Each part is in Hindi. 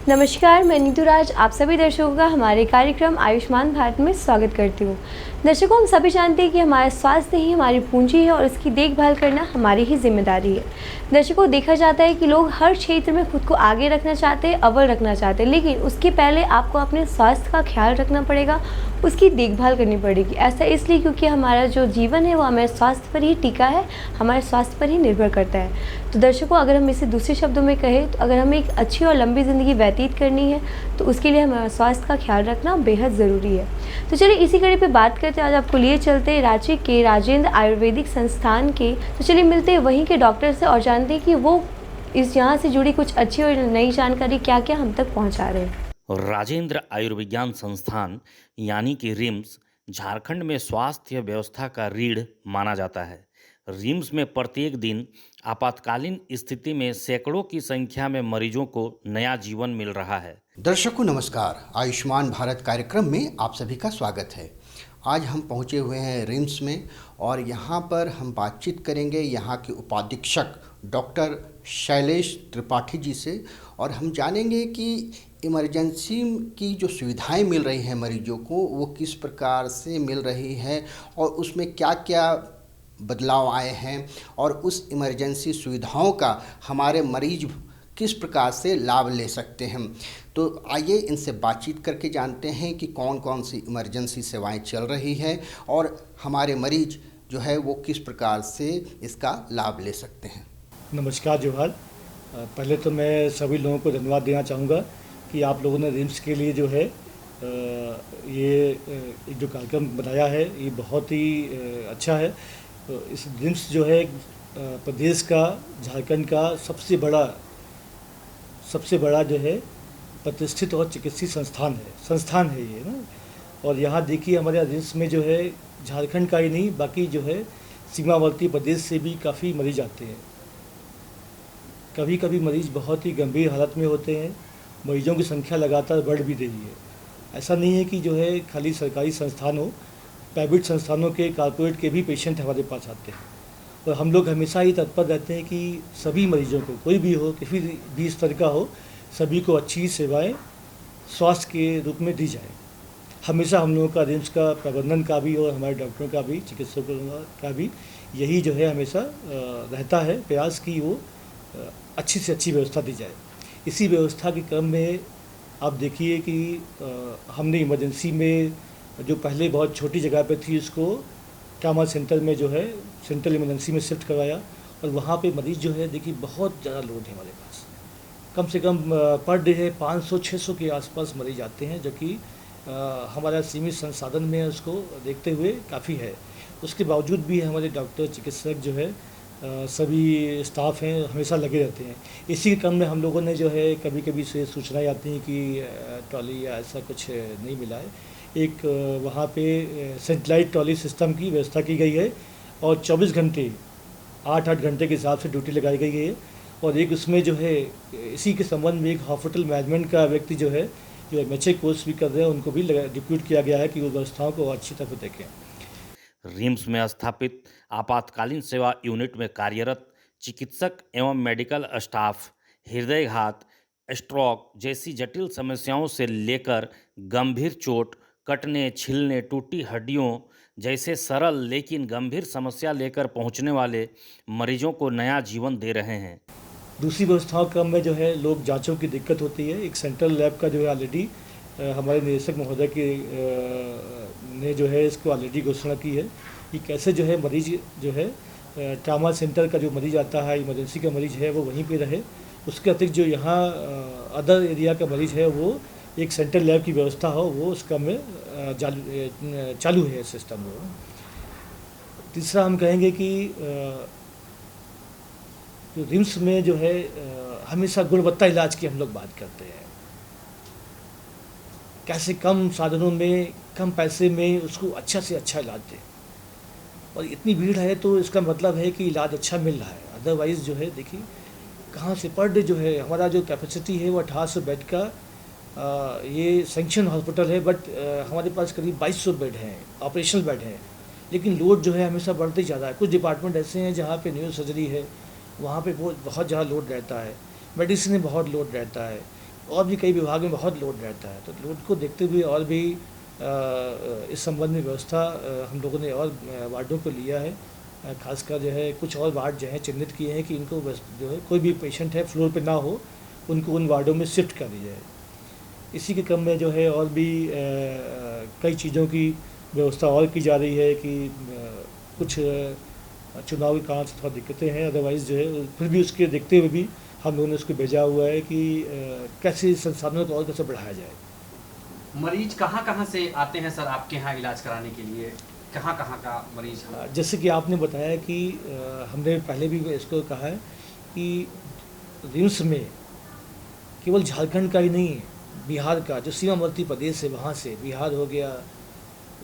नमस्कार, मैं नीतू राज आप सभी दर्शकों का हमारे कार्यक्रम आयुष्मान भारत में स्वागत करती हूँ। दर्शकों, हम सभी जानते हैं कि हमारा स्वास्थ्य ही हमारी पूंजी है और इसकी देखभाल करना हमारी ही जिम्मेदारी है। दर्शकों, देखा जाता है कि लोग हर क्षेत्र में खुद को आगे रखना चाहते हैं, अव्वल रखना चाहते हैं, लेकिन उसके पहले आपको अपने स्वास्थ्य का ख्याल रखना पड़ेगा, उसकी देखभाल करनी पड़ेगी। ऐसा इसलिए क्योंकि हमारा जो जीवन है वो हमारे स्वास्थ्य पर ही टिका है, हमारे स्वास्थ्य पर ही निर्भर करता है। तो दर्शकों, अगर हम इसे दूसरे शब्दों में कहें तो अगर हमें एक अच्छी और लंबी ज़िंदगी व्यतीत करनी है तो उसके लिए हमारे स्वास्थ्य का ख्याल रखना बेहद ज़रूरी है। तो चलिए इसी कड़ी पे बात करते हैं। आज आपको लिए चलते हैं रांची के राजेंद्र आयुर्वेदिक संस्थान के। तो चलिए मिलते हैं वहीं के डॉक्टर से और जानते हैं कि वो इस यहाँ से जुड़ी कुछ अच्छी और नई जानकारी क्या क्या हम तक पहुँचा रहे हैं। राजेंद्र आयुर्विज्ञान संस्थान यानी कि रिम्स झारखंड में स्वास्थ्य व्यवस्था का रीढ़ माना जाता है। रिम्स में प्रत्येक दिन आपातकालीन स्थिति में सैकड़ों की संख्या में मरीजों को नया जीवन मिल रहा है। दर्शकों नमस्कार, आयुष्मान भारत कार्यक्रम में आप सभी का स्वागत है। आज हम पहुंचे हुए हैं रिम्स में और यहाँ पर हम बातचीत करेंगे यहाँ के उपाधीक्षक डॉक्टर शैलेश त्रिपाठी जी से और हम जानेंगे कि इमरजेंसी की जो सुविधाएं मिल रही हैं मरीजों को वो किस प्रकार से मिल रही है और उसमें क्या क्या बदलाव आए हैं और उस इमरजेंसी सुविधाओं का हमारे मरीज किस प्रकार से लाभ ले सकते हैं। तो आइए इनसे बातचीत करके जानते हैं कि कौन कौन सी इमरजेंसी सेवाएं चल रही है और हमारे मरीज जो है वो किस प्रकार से इसका लाभ ले सकते हैं। नमस्कार जोहार। पहले तो मैं सभी लोगों को धन्यवाद देना चाहूँगा कि आप लोगों ने रिम्स के लिए जो है ये जो कार्यक्रम बनाया है ये बहुत ही अच्छा है। तो इस रिम्स जो है प्रदेश का, झारखंड का सबसे बड़ा जो है प्रतिष्ठित और चिकित्सीय संस्थान है ये ना। और यहाँ देखिए हमारे रिम्स में जो है झारखंड का ही नहीं बाकी जो है सीमावर्ती प्रदेश से भी काफ़ी मरीज आते हैं। कभी कभी मरीज बहुत ही गंभीर हालत में होते हैं। मरीजों की संख्या लगातार बढ़ भी रही है। ऐसा नहीं है कि जो है खाली सरकारी संस्थान हो, प्राइवेट संस्थानों के, कॉर्पोरेट के भी पेशेंट हमारे पास आते हैं। और हम लोग हमेशा ही तत्पर रहते हैं कि सभी मरीजों को, कोई भी हो, किसी भी स्तर का हो, सभी को अच्छी सेवाएं स्वास्थ्य के रूप में दी जाए। हमेशा हम लोगों का रिम्स का प्रबंधन का भी और हमारे डॉक्टरों का भी, चिकित्सकों का भी यही जो है हमेशा रहता है प्रयास कि वो अच्छी से अच्छी व्यवस्था दी जाए। इसी व्यवस्था के क्रम में आप देखिए कि हमने इमरजेंसी में जो पहले बहुत छोटी जगह पे थी उसको ट्रामा सेंटर में जो है सेंट्रल इमरजेंसी में शिफ्ट करवाया और वहाँ पे मरीज़ जो है देखिए बहुत ज़्यादा लोड है हमारे पास। कम से कम पर डे है 500-600 के आसपास मरीज आते हैं, जो कि हमारा सीमित संसाधन में उसको देखते हुए काफ़ी है। उसके बावजूद भी हमारे डॉक्टर, चिकित्सक जो है सभी स्टाफ हैं हमेशा लगे रहते हैं। इसी के क्रम में हम लोगों ने जो है कभी कभी से सूचनाएं आती हैं कि ट्रॉली या ऐसा कुछ नहीं मिला है। एक वहाँ पे सेटेलाइट ट्रॉली सिस्टम की व्यवस्था की गई है और 24 घंटे 8-8 घंटे के हिसाब से ड्यूटी लगाई गई है। और एक उसमें जो है इसी के संबंध में एक हॉस्पिटल मैनेजमेंट का व्यक्ति जो है जो MHA कोर्स भी कर रहे हैं उनको भी डिप्यूट किया गया है कि वो व्यवस्थाओं को अच्छी तरह देखें। रिम्स में स्थापित आपातकालीन सेवा यूनिट में कार्यरत चिकित्सक एवं मेडिकल स्टाफ हृदयघात, स्ट्रोक जैसी जटिल समस्याओं से लेकर गंभीर चोट, कटने, छिलने, टूटी हड्डियों जैसे सरल लेकिन गंभीर समस्या लेकर पहुंचने वाले मरीजों को नया जीवन दे रहे हैं। दूसरी व्यवस्थाओं क्रम में जो है लोग जांचों की दिक्कत होती है। एक सेंट्रल लैब का जो है ऑलरेडी हमारे निदेशक महोदय के ने जो है इसको ऑलरेडी घोषणा की है कि कैसे जो है मरीज जो है ट्रामा सेंटर का जो मरीज आता है, इमरजेंसी का मरीज है वो वहीं पे रहे। उसके अतिरिक्त जो यहाँ अदर एरिया का मरीज है वो एक सेंट्रल लैब की व्यवस्था हो, वो उसका में चालू है सिस्टम वो। तीसरा हम कहेंगे कि जो रिम्स में जो है हमेशा गुणवत्ता इलाज की हम लोग बात करते हैं। कैसे कम साधनों में, कम पैसे में उसको अच्छा से अच्छा इलाज दें। और इतनी भीड़ है तो इसका मतलब है कि इलाज अच्छा मिल रहा है। अदरवाइज़ जो है देखिए कहाँ से पर डे जो है हमारा जो कैपेसिटी है वो 1800 बेड का ये सैंक्शन हॉस्पिटल है, बट हमारे पास करीब 2200 बेड हैं, ऑपरेशनल बेड हैं। लेकिन लोड जो है हमेशा बढ़ते ही जा रहा है। कुछ डिपार्टमेंट ऐसे हैं जहाँ पे न्यूरो सर्जरी है, वहाँ पे बहुत ज़्यादा लोड रहता है। मेडिसिन में बहुत लोड रहता है। और भी कई विभाग में बहुत लोड रहता है, तो लोड को देखते हुए और भी इस संबंध में व्यवस्था हम लोगों ने और वार्डों को लिया है। खासकर जो है कुछ और वार्ड जो है चिन्हित किए हैं कि इनको जो है कोई भी पेशेंट है फ्लोर पे ना हो, उनको उन वार्डों में शिफ्ट कर दी जाए। इसी के क्रम में जो है और भी कई चीज़ों की व्यवस्था और की जा रही है कि कुछ चुनाव के कारण से थोड़ा दिक्कतें हैं, अदरवाइज़ जो है फिर भी उसके देखते हुए भी हम लोगों ने उसको भेजा हुआ है कि कैसे संसाधनों को और कैसे बढ़ाया जाए। मरीज कहाँ से आते हैं सर आपके यहाँ इलाज कराने के लिए? कहाँ का मरीज है? जैसे कि आपने बताया कि हमने पहले भी इसको कहा है कि रिम्स में केवल झारखंड का ही नहीं, बिहार का जो सीमावर्ती प्रदेश है वहाँ से, बिहार हो गया,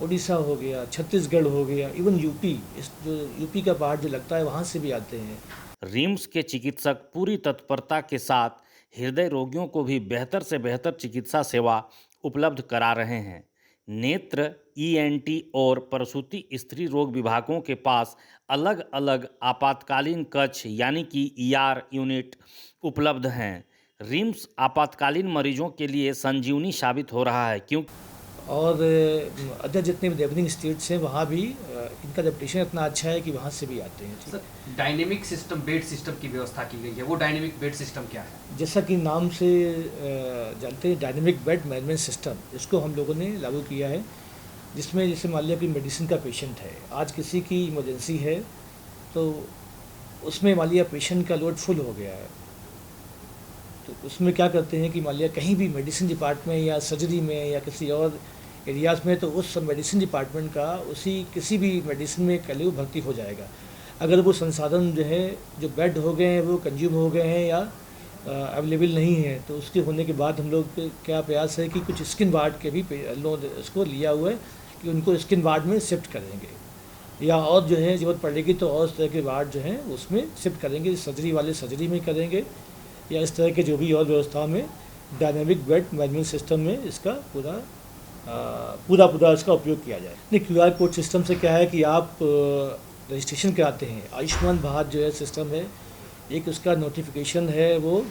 उड़ीसा हो गया, छत्तीसगढ़ हो गया, इवन यूपी, इस जो यूपी का पार्ट जो लगता है वहाँ से भी आते हैं। रिम्स के चिकित्सक पूरी तत्परता के साथ हृदय रोगियों को भी बेहतर से बेहतर चिकित्सा सेवा उपलब्ध करा रहे हैं। नेत्र, ईएनटी और प्रसूति स्त्री रोग विभागों के पास अलग अलग आपातकालीन कक्ष यानी कि ईआर यूनिट उपलब्ध हैं। रिम्स आपातकालीन मरीजों के लिए संजीवनी साबित हो रहा है, क्योंकि और अदर जितने भी डेवलपिंग स्टेट्स हैं वहाँ भी इनका रेपुटेशन इतना अच्छा है कि वहाँ से भी आते हैं। Sir dynamic system, bed system की व्यवस्था की गई है, वो डायनेमिक बेड सिस्टम क्या है? जैसा कि नाम से जानते हैं, डायनेमिक बेड मैनेजमेंट सिस्टम, इसको हम लोगों ने लागू किया है, जिसमें जैसे मान लिया कि मेडिसिन का पेशेंट है, आज किसी की इमरजेंसी है, तो उसमें मान लिया पेशेंट का लोड फुल हो गया है, तो उसमें क्या करते हैं कि मान लिया कहीं भी मेडिसिन डिपार्टमेंट या सर्जरी में या किसी और एरियाज़ में, तो उस मेडिसिन डिपार्टमेंट का उसी किसी भी मेडिसिन में कल वो भर्ती हो जाएगा। अगर वो संसाधन जो है, जो बेड हो गए हैं वो कंज्यूम हो गए हैं या अवेलेबल नहीं है, तो उसके होने के बाद हम लोग क्या प्रयास है कि कुछ स्किन वार्ड के भी लोग इसको लिया हुआ है कि उनको स्किन वार्ड में शिफ्ट करेंगे, या और जो है ज़रूरत पड़ेगी तो और इस तरह के वार्ड जो हैं उसमें शिफ्ट करेंगे, सर्जरी वाले सर्जरी में करेंगे, या इस तरह के जो भी और व्यवस्था में डायनेमिक बेड मैनेजमेंट सिस्टम में इसका पूरा इसका उपयोग किया जाए। नहीं, क्यूआर कोड सिस्टम से क्या है कि आप रजिस्ट्रेशन कराते हैं, आयुष्मान भारत जो है सिस्टम है, एक उसका नोटिफिकेशन है वो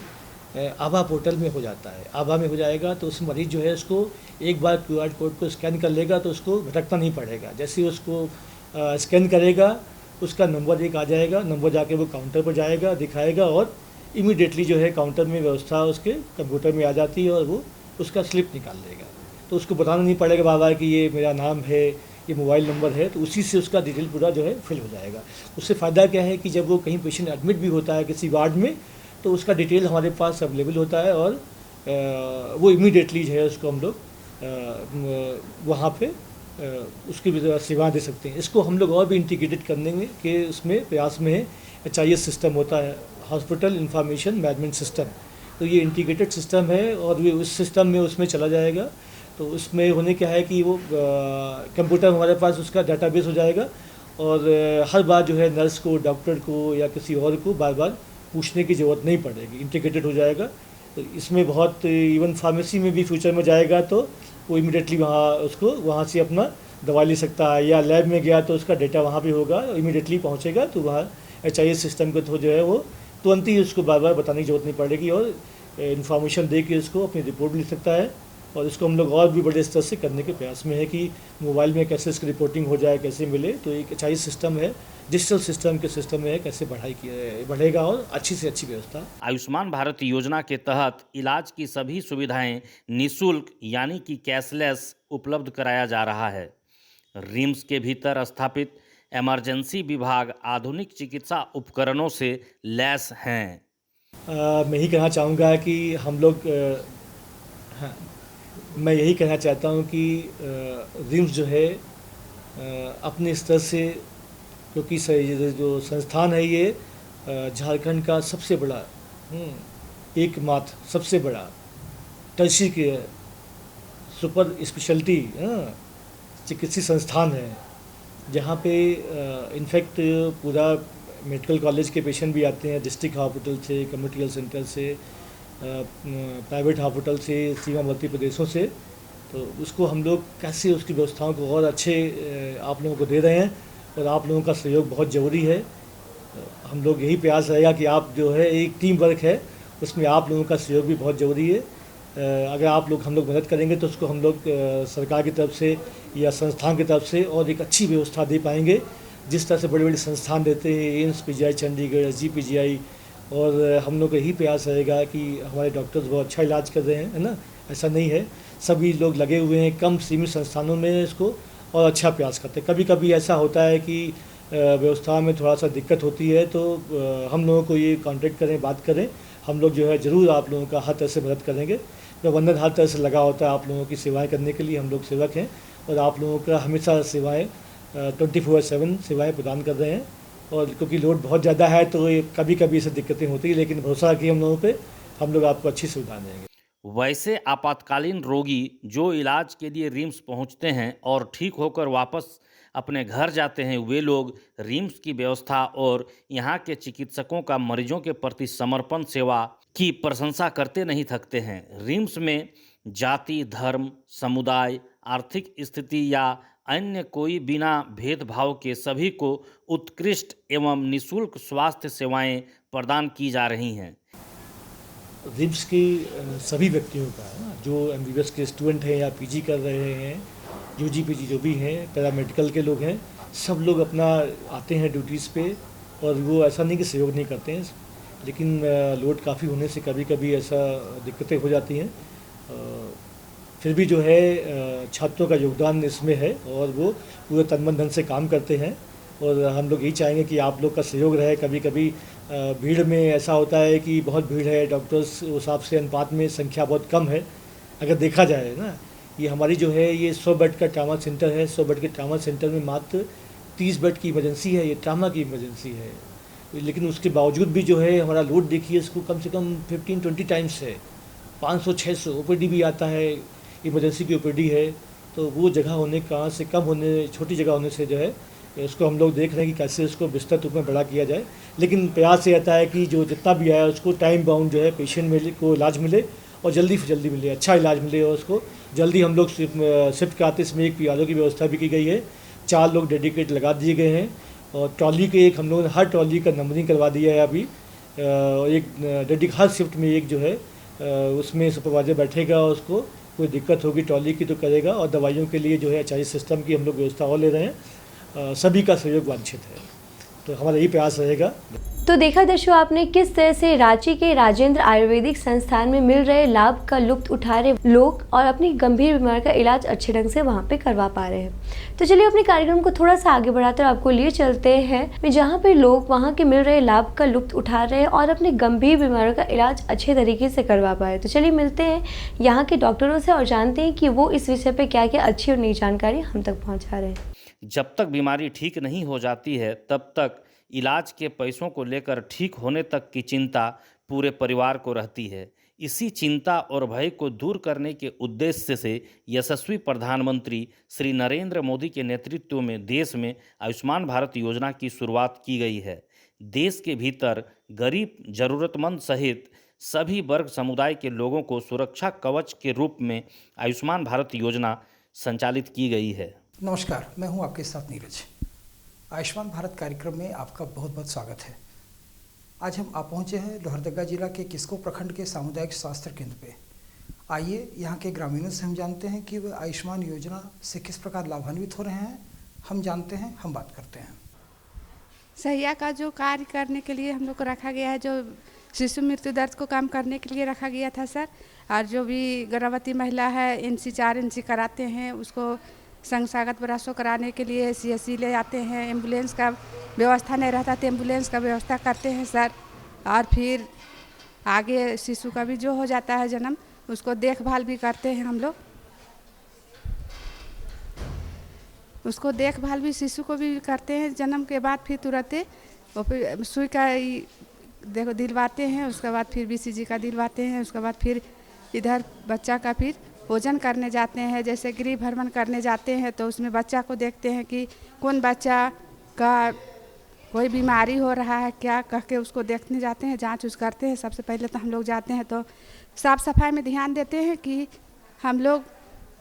आभा पोर्टल में हो जाता है, आभा में हो जाएगा तो उस मरीज़ जो है उसको एक बार क्यूआर कोड को स्कैन कर लेगा तो उसको भटकना नहीं पड़ेगा। जैसे ही उसको स्कैन करेगा उसका नंबर एक आ जाएगा, नंबर जाके वो काउंटर पर जाएगा, दिखाएगा और इमीडिएटली जो है काउंटर में व्यवस्था उसके कंप्यूटर में आ जाती है और वो उसका स्लिप निकाल लेगा, तो उसको बताना नहीं पड़ेगा बार बार कि ये मेरा नाम है, ये मोबाइल नंबर है, तो उसी से उसका डिटेल पूरा जो है फिल हो जाएगा। उससे फ़ायदा क्या है कि जब वो कहीं पेशेंट एडमिट भी होता है किसी वार्ड में, तो उसका डिटेल हमारे पास अवेलेबल होता है और वो इमीडिएटली जो है उसको हम लोग वहाँ पे उसकी सेवा दे सकते हैं। इसको हम लोग और भी इंटीग्रेटेड करने में के उसमें प्रयास में है। HIS सिस्टम होता है, हॉस्पिटल इंफॉर्मेशन मैनेजमेंट सिस्टम, तो ये इंटीग्रेटेड सिस्टम है और ये उस सिस्टम में उसमें चला जाएगा। तो उसमें होने क्या है कि वो कंप्यूटर हमारे पास उसका डाटाबेस हो जाएगा और हर बार जो है नर्स को, डॉक्टर को या किसी और को बार बार पूछने की ज़रूरत नहीं पड़ेगी, इंटीग्रेटेड हो जाएगा। तो इसमें बहुत इवन फार्मेसी में भी फ्यूचर में जाएगा तो वो इमीडिएटली वहाँ से अपना दवा ले सकता है, या लैब में गया तो उसका डेटा वहाँ पे होगा, इमीडिएटली पहुँचेगा तो वहाँ HIS सिस्टम के थ्रू जो है वो तुरंत ही उसको बार बार बताने की जरूरत नहीं पड़ेगी और इन्फॉर्मेशन दे के उसको अपनी रिपोर्ट लिख सकता है। और इसको हम लोग और भी बड़े स्तर से करने के प्रयास में है कि मोबाइल में कैसे इसकी रिपोर्टिंग हो जाए, कैसे मिले। तो एक HIS सिस्टम है, डिजिटल सिस्टम के सिस्टम में कैसे बढ़ेगा और अच्छी से अच्छी व्यवस्था। आयुष्मान भारत योजना के तहत इलाज की सभी सुविधाएं निःशुल्क यानी कि कैशलेस उपलब्ध कराया जा रहा है। रिम्स के भीतर स्थापित इमरजेंसी विभाग आधुनिक चिकित्सा उपकरणों से लैस हैं। मैं यही कहना चाहूँगा कि हम लोग हाँ, मैं यही कहना चाहता हूँ कि रिम्स जो है अपने स्तर से, क्योंकि जो संस्थान है ये झारखंड का सबसे बड़ा, एकमात्र सबसे बड़ा टर्शियरी के सुपर स्पेशलिटी चिकित्सीय संस्थान है, जहाँ पे इनफैक्ट पूरा मेडिकल कॉलेज के पेशेंट भी आते हैं, डिस्ट्रिक्ट हॉस्पिटल से, कम्युनिटी हेल्थ सेंटर से, प्राइवेट हॉस्पिटल से, सीमावर्ती प्रदेशों से। तो उसको हम लोग कैसे उसकी व्यवस्थाओं को और अच्छे आप लोगों को दे रहे हैं और आप लोगों का सहयोग बहुत ज़रूरी है। हम लोग यही प्रयास रहेगा कि आप जो है एक टीम वर्क है उसमें आप लोगों का सहयोग भी बहुत ज़रूरी है। अगर आप लोग हम लोग मदद करेंगे तो उसको हम लोग सरकार की तरफ से या संस्थान की तरफ से और एक अच्छी व्यवस्था दे पाएंगे। जिस तरह से बड़े बड़े संस्थान देते हैं, एम्स पीजीआई चंडीगढ़, SGPGI, और हम लोग का यही प्रयास रहेगा कि हमारे डॉक्टर्स बहुत अच्छा इलाज कर रहे हैं, है ना, ऐसा नहीं है, सभी लोग लगे हुए हैं कम सीमित संस्थानों में इसको और अच्छा प्रयास करते हैं। कभी कभी ऐसा होता है कि व्यवस्था में थोड़ा सा दिक्कत होती है, तो हम लोगों को ये कांटेक्ट करें, बात करें, हम लोग जो है ज़रूर आप लोगों का हर तरह से मदद करेंगे। प्रबंधन हर तरह से लगा होता है आप लोगों की सेवाएं करने के लिए, हम लोग सेवक हैं और आप लोगों का हमेशा सेवाएं 24/7 सेवाएं प्रदान कर रहे हैं। और क्योंकि लोड बहुत ज़्यादा है तो ये कभी कभी ऐसी दिक्कतें होती हैं, लेकिन भरोसा रखिए हम लोगों पे, हम लोग आपको अच्छी सुविधा देंगे। वैसे आपातकालीन रोगी जो इलाज के लिए रिम्स पहुंचते हैं और ठीक होकर वापस अपने घर जाते हैं, वे लोग रिम्स की व्यवस्था और यहाँ के चिकित्सकों का मरीजों के प्रति समर्पण सेवा की प्रशंसा करते नहीं थकते हैं। रिम्स में जाति, धर्म, समुदाय, आर्थिक स्थिति या अन्य कोई बिना भेदभाव के सभी को उत्कृष्ट एवं निःशुल्क स्वास्थ्य सेवाएं प्रदान की जा रही हैं। रिम्स के सभी व्यक्तियों का जो MBBS के स्टूडेंट हैं या PG कर रहे हैं, UG PG जो भी हैं, पैरामेडिकल के लोग हैं, सब लोग अपना आते हैं ड्यूटीज़ पे, और वो ऐसा नहीं कि सहयोग नहीं करते हैं, लेकिन लोड काफ़ी होने से कभी कभी ऐसा दिक्कतें हो जाती हैं। फिर भी जो है छात्रों का योगदान इसमें है और वो पूरे तन मन धन से काम करते हैं, और हम लोग यही चाहेंगे कि आप लोग का सहयोग रहे। कभी कभी भीड़ में ऐसा होता है कि बहुत भीड़ है, डॉक्टर्स उस हिसाब से अनुपात में संख्या बहुत कम है अगर देखा जाए ना। ये हमारी जो है ये 100 बेड का ट्रामा सेंटर है, 100 बेड के ट्रामा सेंटर में मात्र 30 बेड की इमरजेंसी है, ये ट्रामा की इमरजेंसी है, लेकिन उसके बावजूद भी जो है हमारा लोड देखिए, इसको कम से कम 15-20 टाइम्स है, 500-600 OPD भी आता है, इमरजेंसी की OPD है। तो वो जगह होने कहाँ से कम होने, छोटी जगह होने से जो है उसको हम लोग देख रहे हैं कि कैसे उसको विस्तृत रूप में बड़ा किया जाए। लेकिन प्रयास ये रहता है कि जो जितना भी आया उसको टाइम बाउंड जो है पेशेंट को इलाज मिले और जल्दी से जल्दी मिले, अच्छा इलाज मिले, और उसको जल्दी हम लोग शिफ्ट कराते। इसमें एक PRO की व्यवस्था भी की गई है, 4 लोग डेडिकेट लगा दिए गए हैं, और ट्रॉली के एक हम लोगों ने हर ट्रॉली का नंबरिंग करवा दिया है अभी। एक हर शिफ्ट में एक जो है उसमें सुपरवाइजर बैठेगा, उसको कोई दिक्कत होगी ट्रॉली की तो करेगा, और दवाइयों के लिए जो है HIS सिस्टम की हम लोग व्यवस्था और ले रहे हैं। सभी का सहयोग वांछित है, तो हमारा यही प्रयास रहेगा। तो देखा दर्शकों आपने किस तरह से रांची के राजेंद्र आयुर्वेदिक संस्थान में मिल रहे लाभ का लुत्फ उठा रहे लोग और अपनी गंभीर बीमारी का इलाज अच्छे ढंग से वहां पे करवा पा रहे हैं। तो चलिए अपने कार्यक्रम को थोड़ा सा आगे बढ़ाकर आपको लिए चलते हैं जहाँ पे लोग वहाँ के मिल रहे लाभ का लुत्फ उठा रहे हैं और अपनी गंभीर बीमारियों का इलाज अच्छे तरीके से करवा पाए। तो चलिए मिलते हैं यहाँ के डॉक्टरों से और जानते हैं कि वो इस विषय पर क्या क्या अच्छी और नई जानकारी हम तक पहुँचा रहे हैं। जब तक बीमारी ठीक नहीं हो जाती है तब तक इलाज के पैसों को लेकर ठीक होने तक की चिंता पूरे परिवार को रहती है। इसी चिंता और भय को दूर करने के उद्देश्य से यशस्वी प्रधानमंत्री श्री नरेंद्र मोदी के नेतृत्व में देश में आयुष्मान भारत योजना की शुरुआत की गई है। देश के भीतर गरीब, जरूरतमंद सहित सभी वर्ग समुदाय के लोगों को सुरक्षा कवच के रूप में आयुष्मान भारत योजना संचालित की गई है। नमस्कार, मैं हूं आपके साथ नीरज। आयुष्मान भारत कार्यक्रम में आपका बहुत बहुत स्वागत है। आज हम आ पहुंचे हैं लोहरदगा जिला के किस्को प्रखंड के सामुदायिक स्वास्थ्य केंद्र पे। आइए यहाँ के ग्रामीणों से हम जानते हैं कि वे आयुष्मान योजना से किस प्रकार लाभान्वित हो रहे हैं। हम जानते हैं, हम बात करते हैं। सहिया का जो कार्य करने के लिए हम लोग को रखा गया है, जो शिशु मृत्यु दर को कम करने के लिए रखा गया था सर। और जो भी गर्भवती महिला है NC 4 NC कराते हैं, उसको संस्थागत प्रयासों कराने के लिए CSC ले जाते हैं। एम्बुलेंस का व्यवस्था नहीं रहता तो एम्बुलेंस का व्यवस्था करते हैं सर। और फिर आगे शिशु का भी जो हो जाता है जन्म, उसको देखभाल भी करते हैं हम लोग। उसको देखभाल भी शिशु को भी करते हैं जन्म के बाद, फिर तुरंत फिर सुई का देखो दिलवाते हैं, उसके बाद फिर BCG का दिलवाते हैं। उसके बाद फिर इधर बच्चा का फिर भोजन करने जाते हैं। जैसे गृह भ्रमण करने जाते हैं तो उसमें बच्चा को देखते हैं कि कौन बच्चा का कोई बीमारी हो रहा है क्या, कह के उसको देखने जाते हैं, जांच उच करते हैं। सबसे पहले तो हम लोग जाते हैं तो साफ़ सफाई में ध्यान देते हैं कि हम लोग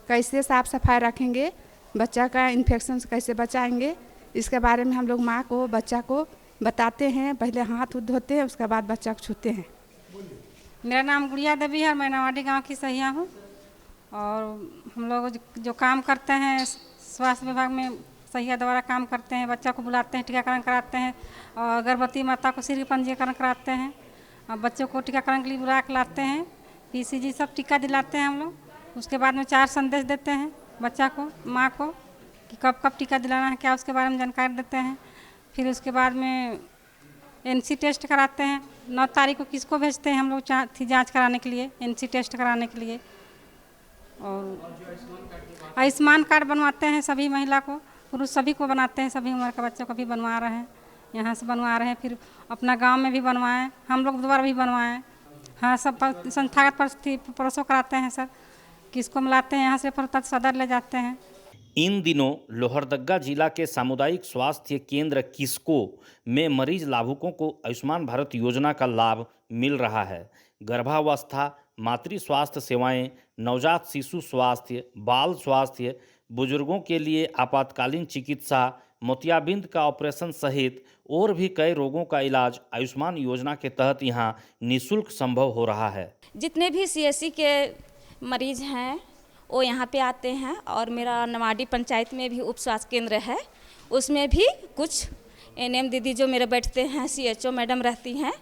कैसे साफ़ सफाई रखेंगे, बच्चा का इन्फेक्शन से कैसे बचाएंगे, इसके बारे में हम लोग माँ को बच्चा को बताते हैं। पहले हाथ धोते हैं, उसके बाद बच्चा को छूते हैं। मेरा नाम गुड़िया देवी है और मैं नवाडी गांव की सहिया हूँ। और हम लोग जो काम करते हैं स्वास्थ्य विभाग में सहिया द्वारा काम करते हैं, बच्चा को बुलाते हैं, टीकाकरण कराते हैं और गर्भवती माता को सिर पंजीकरण कराते हैं और बच्चों को टीकाकरण के लिए बुला के लाते हैं। पीसीजी सब टीका दिलाते हैं हम लोग। उसके बाद में 4 संदेश देते हैं बच्चा को, माँ को, कि कब कब टीका दिलाना है, क्या उसके बारे में जानकारी देते हैं। फिर उसके बाद में एनसी टेस्ट कराते हैं। 9 तारीख को किसको भेजते हैं हम लोग जाँच कराने के लिए, एनसी टेस्ट कराने के लिए। और आयुष्मान कार्ड बनवाते हैं सभी महिला को, पुरुष सभी को बनाते हैं, सभी उम्र के बच्चों को भी बनवा रहे हैं, यहाँ से बनवा रहे हैं। फिर अपना गांव में भी बनवाएं, हम लोग दोबारा भी बनवाएं। हाँ, सब संस्थागत प्रसव कराते हैं सर। किसको मिलाते हैं यहाँ से फिर सदर ले जाते हैं। इन दिनों लोहरदग्गा जिला के सामुदायिक स्वास्थ्य केंद्र किस्को में मरीज लाभुकों को आयुष्मान भारत योजना का लाभ मिल रहा है। गर्भावस्था, मातृ स्वास्थ्य सेवाएं, नवजात शिशु स्वास्थ्य, बाल स्वास्थ्य, बुजुर्गों के लिए आपातकालीन चिकित्सा, मोतियाबिंद का ऑपरेशन सहित और भी कई रोगों का इलाज आयुष्मान योजना के तहत यहां निःशुल्क संभव हो रहा है। जितने भी सीएससी के मरीज हैं वो यहाँ पे आते हैं और मेरा नवाडी पंचायत में भी उप स्वास्थ्य केंद्र है, उसमें भी कुछ एनएम दीदी जो मेरे बैठते हैं, सीएचओ मैडम रहती हैं,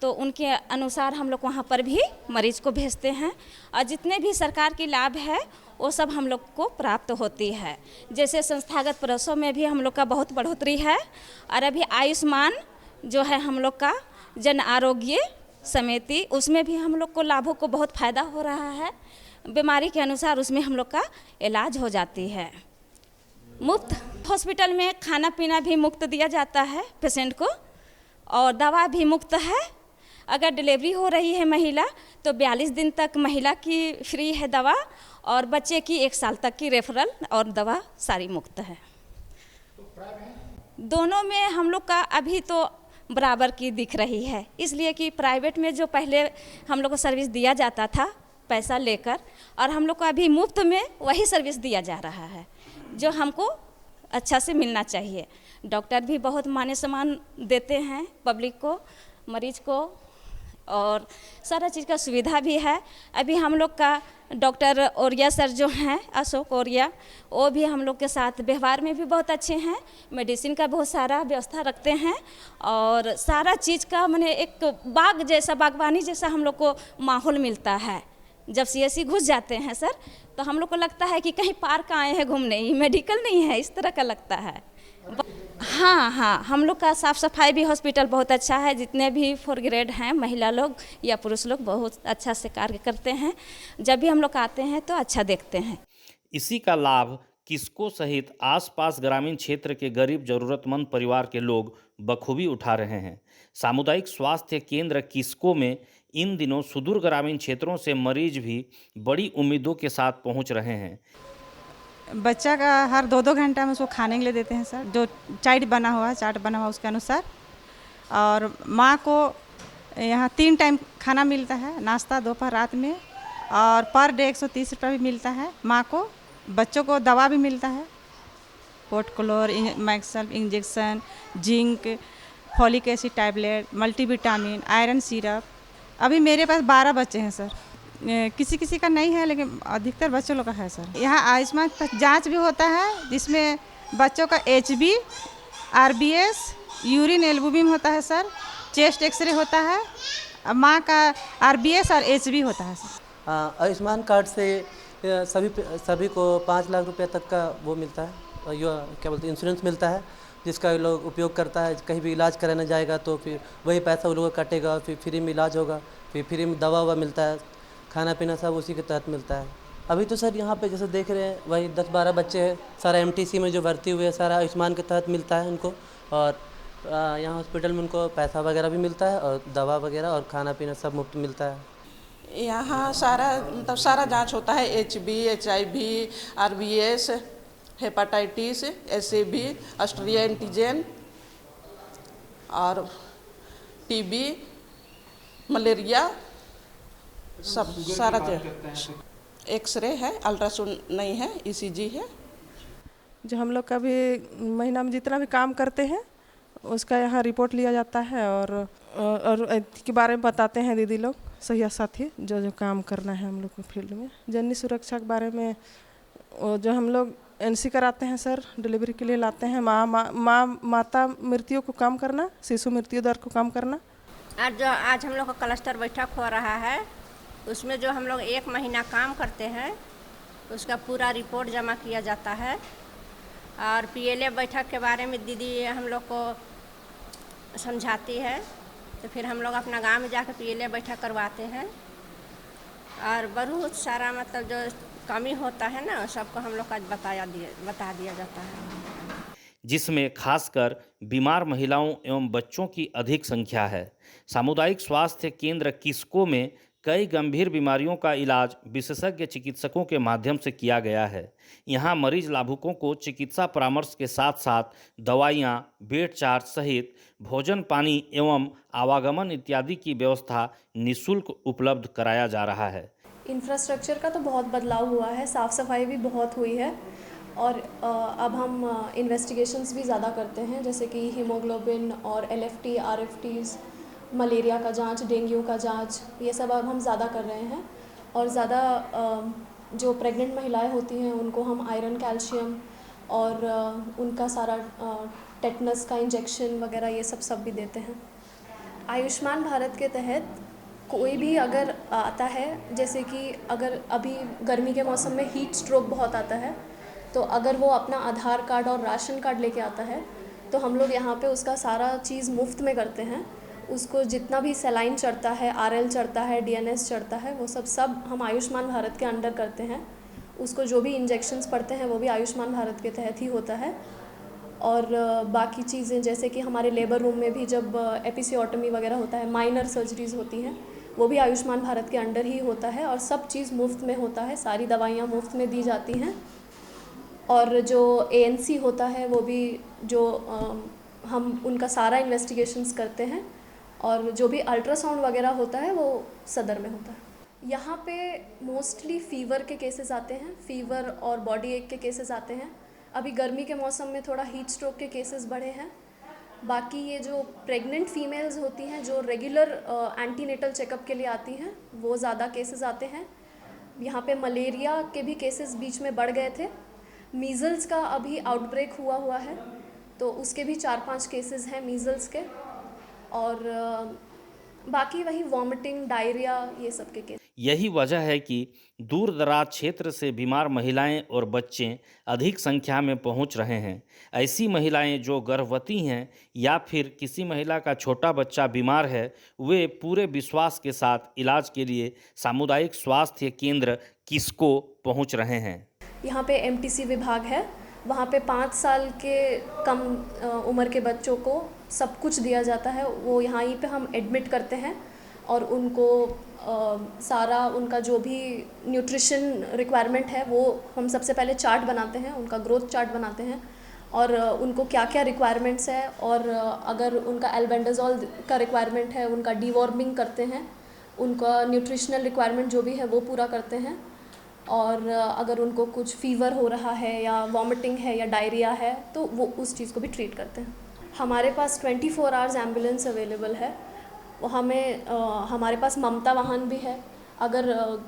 तो उनके अनुसार हम लोग वहाँ पर भी मरीज को भेजते हैं। और जितने भी सरकार की लाभ है वो सब हम लोग को प्राप्त होती है। जैसे संस्थागत प्रसव में भी हम लोग का बहुत बढ़ोतरी है और अभी आयुष्मान जो है हम लोग का जन आरोग्य समिति, उसमें भी हम लोग को लाभों को बहुत फ़ायदा हो रहा है। बीमारी के अनुसार उसमें हम लोग का इलाज हो जाती है। मुफ्त हॉस्पिटल में खाना पीना भी मुफ्त दिया जाता है पेशेंट को और दवा भी मुफ्त है। अगर डिलीवरी हो रही है महिला तो 42 दिन तक महिला की फ्री है दवा और बच्चे की 1 साल तक की रेफरल और दवा सारी मुफ्त है। दोनों में हम लोग का अभी तो बराबर की दिख रही है, इसलिए कि प्राइवेट में जो पहले हम लोग को सर्विस दिया जाता था पैसा लेकर, और हम लोग को अभी मुफ्त में वही सर्विस दिया जा रहा है जो हमको अच्छा से मिलना चाहिए। डॉक्टर भी बहुत मान सम्मान देते हैं पब्लिक को, मरीज को, और सारा चीज़ का सुविधा भी है। अभी हम लोग का डॉक्टर ओरिया सर जो हैं, अशोक ओरिया, वो भी हम लोग के साथ व्यवहार में भी बहुत अच्छे हैं। मेडिसिन का बहुत सारा व्यवस्था रखते हैं और सारा चीज़ का माने एक बाग जैसा, बागवानी जैसा हम लोग को माहौल मिलता है। जब सीएससी घुस जाते हैं सर तो हम लोग को लगता है कि कहीं पार्क आए हैं घूमने, ये मेडिकल नहीं है, इस तरह का लगता है। हाँ, हम लोग का साफ़ सफाई भी हॉस्पिटल बहुत अच्छा है। जितने भी 4 ग्रेड हैं महिला लोग या पुरुष लोग बहुत अच्छा से कार्य करते हैं। जब भी हम लोग आते हैं तो अच्छा देखते हैं। इसी का लाभ किस्को सहित आसपास ग्रामीण क्षेत्र के गरीब जरूरतमंद परिवार के लोग बखूबी उठा रहे हैं। सामुदायिक स्वास्थ्य केंद्र किस्को में इन दिनों सुदूर ग्रामीण क्षेत्रों से मरीज भी बड़ी उम्मीदों के साथ पहुंच रहे हैं। बच्चा का हर 2-2 घंटा में उसको खाने के लिए देते हैं सर, जो चाट बना हुआ उसके अनुसार। और माँ को यहाँ 3 टाइम खाना मिलता है, नाश्ता, दोपहर, रात में, और पर डे 130 रुपये भी मिलता है माँ को। बच्चों को दवा भी मिलता है, पोटक्लोर, मैक्सल injection, zinc, folic acid tablet, multivitamin, iron syrup. अभी मेरे पास 12 बच्चे हैं सर, किसी का नहीं है लेकिन अधिकतर बच्चों लोग का है सर। यहाँ आयुष्मान जांच भी होता है जिसमें बच्चों का HB, RBS, यूरिन एल्बुमिन होता है सर, चेस्ट एक्सरे होता है, माँ का RBS और HB होता है सर। आयुष्मान कार्ड से सभी को 5 लाख रुपए तक का वो मिलता है, क्या बोलते हैं, इंश्योरेंस मिलता है, जिसका लोग उपयोग करता है। कहीं भी इलाज कराने जाएगा तो फिर वही पैसा वो लोग कटेगा, फिर फ्री में इलाज होगा, फिर फ्री में दवा मिलता है, खाना पीना सब उसी के तहत मिलता है। अभी तो सर यहाँ पे जैसे देख रहे हैं वही 10-12 बच्चे हैं, सारा MTC में जो भर्ती हुए हैं सारा आयुष्मान के तहत मिलता है उनको। और यहाँ हॉस्पिटल में उनको पैसा वगैरह भी मिलता है और दवा वगैरह और खाना पीना सब मुफ्त मिलता है। यहाँ सारा जांच होता है, HB, HIV, RBS, hepatitis, SAB, Austria antigen और TB, मलेरिया, सब सारा एक्सरे है, अल्ट्रासाउंड नहीं है, ECG है। जो हम लोग का भी महीना में जितना भी काम करते हैं उसका यहाँ रिपोर्ट लिया जाता है और के बारे में बताते हैं दीदी लोग। सहिया साथी जो जो काम करना है हम लोग को फील्ड में। जननी सुरक्षा के बारे में वो जो हम लोग एनसी कराते हैं सर, डिलीवरी के लिए लाते हैं। माता मृत्यु को कम करना, शिशु मृत्यु दर को कम करना। आज हम लोग का क्लस्टर बैठक हो रहा है, उसमें जो हम लोग 1 महीना काम करते हैं उसका पूरा रिपोर्ट जमा किया जाता है। और पीएलए बैठक के बारे में दीदी हम लोग को समझाती है, तो फिर हम लोग अपना गांव में जाकर पीएलए बैठक करवाते हैं। और बहुत सारा मतलब जो कमी होता है ना, सबको हम लोग का बता दिया जाता है, जिसमें खासकर बीमार महिलाओं एवं बच्चों की अधिक संख्या है। सामुदायिक स्वास्थ्य केंद्र किस्को में कई गंभीर बीमारियों का इलाज विशेषज्ञ चिकित्सकों के माध्यम से किया गया है। यहाँ मरीज लाभुकों को चिकित्सा परामर्श के साथ साथ दवाइयाँ, बेड चार्ज सहित भोजन, पानी एवं आवागमन इत्यादि की व्यवस्था निःशुल्क उपलब्ध कराया जा रहा है। इंफ्रास्ट्रक्चर का तो बहुत बदलाव हुआ है, साफ़ सफाई भी बहुत हुई है और अब हम इन्वेस्टिगेशंस भी ज़्यादा करते हैं, जैसे कि हीमोग्लोबिन और LFT, RFTs, मलेरिया का जांच, डेंगू का जांच, ये सब अब हम ज़्यादा कर रहे हैं। और ज़्यादा जो प्रेग्नेंट महिलाएं होती हैं उनको हम आयरन, कैल्शियम और उनका सारा टेटनस का इंजेक्शन वगैरह ये सब भी देते हैं। आयुष्मान भारत के तहत कोई भी अगर आता है, जैसे कि अगर अभी गर्मी के मौसम में हीट स्ट्रोक बहुत आता है, तो अगर वो अपना आधार कार्ड और राशन कार्ड लेके आता है तो हम लोग यहाँ पे उसका सारा चीज़ मुफ्त में करते हैं। उसको जितना भी सलाइन चढ़ता है, RL चढ़ता है, DNS चढ़ता है, वो सब हम आयुष्मान भारत के अंडर करते हैं। उसको जो भी इंजेक्शन्स पड़ते हैं वो भी आयुष्मान भारत के तहत ही होता है। और बाकी चीज़ें जैसे कि हमारे लेबर रूम में भी जब एपिसियोटमी वगैरह होता है, माइनर सर्जरीज़ होती हैं, वो भी आयुष्मान भारत के अंडर ही होता है और सब चीज़ मुफ्त में होता है, सारी दवाइयाँ मुफ्त में दी जाती हैं। और जो ANC होता है वो भी जो हम उनका सारा इन्वेस्टिगेशंस करते हैं और जो भी अल्ट्रासाउंड वगैरह होता है वो सदर में होता है। यहाँ पे मोस्टली फ़ीवर के केसेस आते हैं, फ़ीवर और बॉडी एक के केसेस आते हैं। अभी गर्मी के मौसम में थोड़ा हीट स्ट्रोक के केसेस बढ़े हैं। बाकी ये जो प्रेग्नेंट फ़ीमेल्स होती हैं जो रेगुलर एंटीनेटल चेकअप के लिए आती हैं, वो ज़्यादा केसेस आते हैं। यहाँ पे मलेरिया के भी केसेस बीच में बढ़ गए थे। मीज़ल्स का अभी आउटब्रेक हुआ है, तो उसके भी 4-5 केसेस हैं मीज़ल्स के। और बाकी वही वॉमिटिंग, डायरिया, ये सब के केस। यही वजह है कि दूर दराज क्षेत्र से बीमार महिलाएं और बच्चे अधिक संख्या में पहुंच रहे हैं। ऐसी महिलाएं जो गर्भवती हैं या फिर किसी महिला का छोटा बच्चा बीमार है, वे पूरे विश्वास के साथ इलाज के लिए सामुदायिक स्वास्थ्य केंद्र किस्को पहुंच रहे हैं। यहाँ पे MTC विभाग है, वहाँ पे 5 साल के कम उम्र के बच्चों को सब कुछ दिया जाता है। वो यहाँ पे हम एडमिट करते हैं और उनको सारा उनका जो भी न्यूट्रिशन रिक्वायरमेंट है वो हम सबसे पहले चार्ट बनाते हैं, उनका ग्रोथ चार्ट बनाते हैं और उनको क्या क्या रिक्वायरमेंट्स है, और अगर उनका एल्बेंडाजोल का रिक्वायरमेंट है उनका डीवॉर्मिंग करते हैं, उनका न्यूट्रिशनल रिक्वायरमेंट जो भी है वो पूरा करते हैं। और अगर उनको कुछ फ़ीवर हो रहा है या वॉमिटिंग है या डायरिया है तो वो उस चीज़ को भी ट्रीट करते हैं। हमारे पास 24 आवर्स एम्बुलेंस अवेलेबल है। हमें हमारे पास ममता वाहन भी है। अगर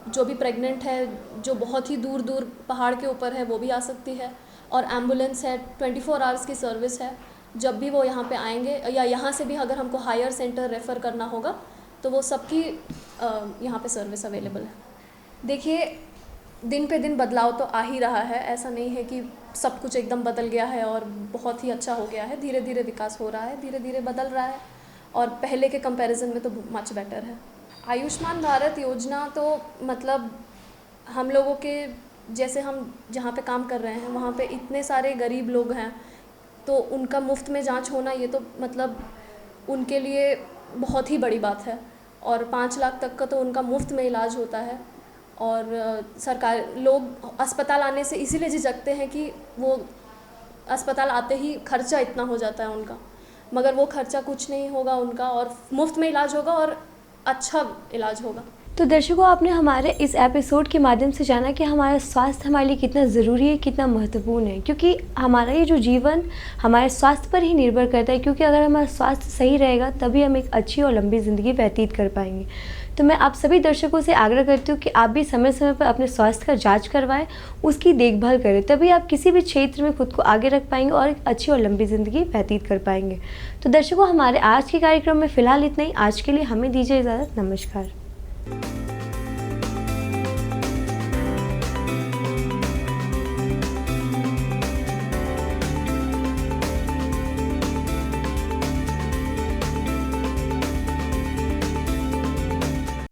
जो भी प्रेग्नेंट है, जो बहुत ही दूर दूर पहाड़ के ऊपर है, वो भी आ सकती है। और एम्बुलेंस है, 24 आवर्स की सर्विस है। जब भी वो यहाँ पे आएंगे या यहाँ से भी अगर हमको हायर सेंटर रेफ़र करना होगा तो वो सबकी यहाँ पे सर्विस अवेलेबल है। देखिए, दिन पे दिन बदलाव तो आ ही रहा है। ऐसा नहीं है कि सब कुछ एकदम बदल गया है और बहुत ही अच्छा हो गया है। धीरे धीरे विकास हो रहा है, धीरे धीरे बदल रहा है और पहले के कंपैरिजन में तो मच बेटर है। आयुष्मान भारत योजना तो मतलब हम लोगों के जैसे हम जहाँ पे काम कर रहे हैं वहाँ पे इतने सारे गरीब लोग हैं, तो उनका मुफ्त में जांच होना ये तो मतलब उनके लिए बहुत ही बड़ी बात है। और 5 लाख तक का तो उनका मुफ्त में इलाज होता है। और सरकार लोग अस्पताल आने से इसीलिए झिझकते हैं कि वो अस्पताल आते ही खर्चा इतना हो जाता है उनका, मगर वो खर्चा कुछ नहीं होगा उनका और मुफ्त में इलाज होगा और अच्छा इलाज होगा। तो दर्शकों, आपने हमारे इस एपिसोड के माध्यम से जाना कि हमारा स्वास्थ्य हमारे लिए कितना ज़रूरी है, कितना महत्वपूर्ण है, क्योंकि हमारा ये जो जीवन हमारे स्वास्थ्य पर ही निर्भर करता है। क्योंकि अगर हमारा स्वास्थ्य सही रहेगा तभी हम एक अच्छी और लंबी ज़िंदगी व्यतीत कर पाएंगे। तो मैं आप सभी दर्शकों से आग्रह करती हूँ कि आप भी समय समय पर अपने स्वास्थ्य का जांच करवाएं, उसकी देखभाल करें, तभी आप किसी भी क्षेत्र में खुद को आगे रख पाएंगे और एक अच्छी और लंबी ज़िंदगी व्यतीत कर पाएंगे। तो दर्शकों, हमारे आज के कार्यक्रम में फ़िलहाल इतना ही। आज के लिए हमें दीजिए इजाज़त। नमस्कार।